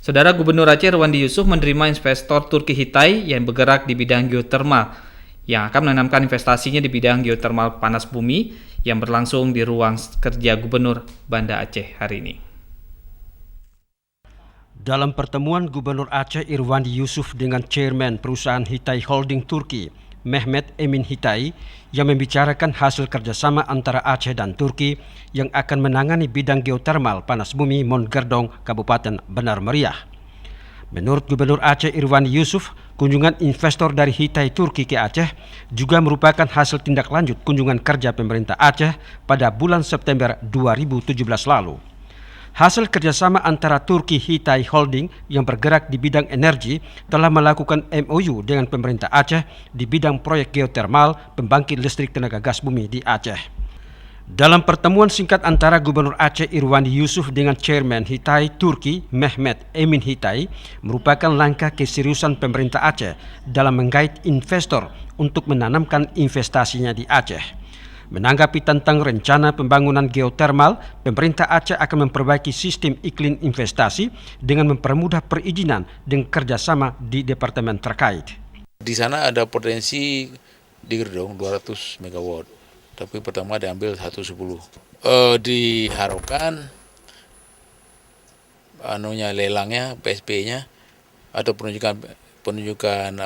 Saudara Gubernur Aceh Irwandi Yusuf menerima investor Turki Hitai yang bergerak di bidang geotermal yang akan menanamkan investasinya di bidang geotermal panas bumi yang berlangsung di ruang kerja Gubernur Banda Aceh hari ini. Dalam pertemuan Gubernur Aceh Irwandi Yusuf dengan Chairman perusahaan Hitai Holding Turki, Mehmet Emin Hitai, yang membicarakan hasil kerjasama antara Aceh dan Turki yang akan menangani bidang geotermal panas bumi Mount Gerdong, Kabupaten Benar Meriah. Menurut Gubernur Aceh Irwandi Yusuf, kunjungan investor dari Hitai Turki ke Aceh juga merupakan hasil tindak lanjut kunjungan kerja pemerintah Aceh pada bulan September 2017 lalu. Hasil kerjasama antara Turki Hitai Holding yang bergerak di bidang energi telah melakukan MOU dengan pemerintah Aceh di bidang proyek geotermal pembangkit listrik tenaga gas bumi di Aceh. Dalam pertemuan singkat antara Gubernur Aceh Irwandi Yusuf dengan Chairman Hitai Turki Mehmet Emin Hitai merupakan langkah keseriusan pemerintah Aceh dalam menggait investor untuk menanamkan investasinya di Aceh. Menanggapi tentang rencana pembangunan geotermal, pemerintah Aceh akan memperbaiki sistem iklim investasi dengan mempermudah perizinan dengan kerjasama di departemen terkait. Di sana ada potensi di Gerdong 200 megawatt, tapi pertama diambil 110. Diharapkan lelangnya, PSP-nya atau penunjukan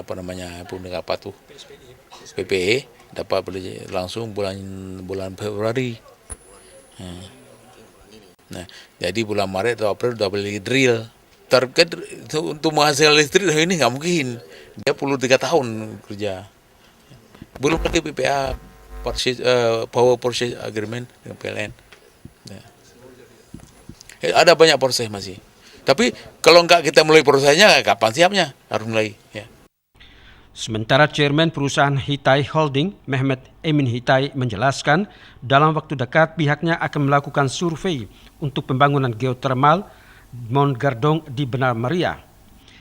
PPE dapat langsung bulan Februari. Nah, jadi bulan Maret atau April udah beli drill. Target untuk menghasilkan listrik ini nggak mungkin. Dia perlu 3 tahun kerja. Belum lagi PPA, Power Purchase Agreement dengan PLN. Nah. Ada banyak proses masih. Tapi kalau nggak kita mulai prosesnya, kapan siapnya? Harus mulai. Ya. Sementara Chairman perusahaan Hitai Holding, Mehmet Emin Hitai, menjelaskan dalam waktu dekat pihaknya akan melakukan survei untuk pembangunan geotermal Mount Gerdong di Benar Meriah.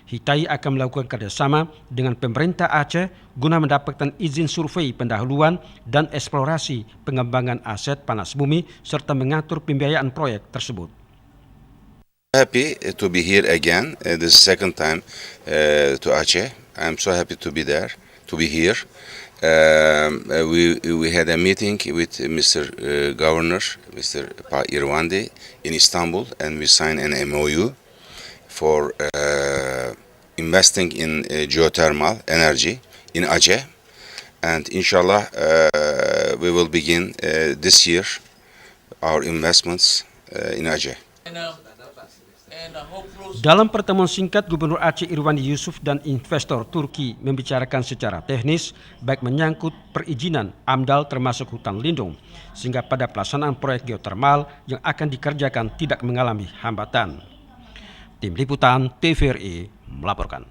Hitai akan melakukan kerjasama dengan pemerintah Aceh guna mendapatkan izin survei pendahuluan dan eksplorasi pengembangan aset panas bumi serta mengatur pembiayaan proyek tersebut. Happy to be here again. This is second time to Aceh. I'm so happy to be there, to be here. We had a meeting with Mr. Governor, Mr. Irwandi in Istanbul, and we signed an MOU for investing in geothermal energy in Aceh. And inshallah, we will begin this year our investments in Aceh. Dalam pertemuan singkat, Gubernur Aceh Irwandi Yusuf dan investor Turki membicarakan secara teknis baik menyangkut perizinan AMDAL termasuk hutan lindung, sehingga pada pelaksanaan proyek geotermal yang akan dikerjakan tidak mengalami hambatan. Tim Liputan TVRI melaporkan.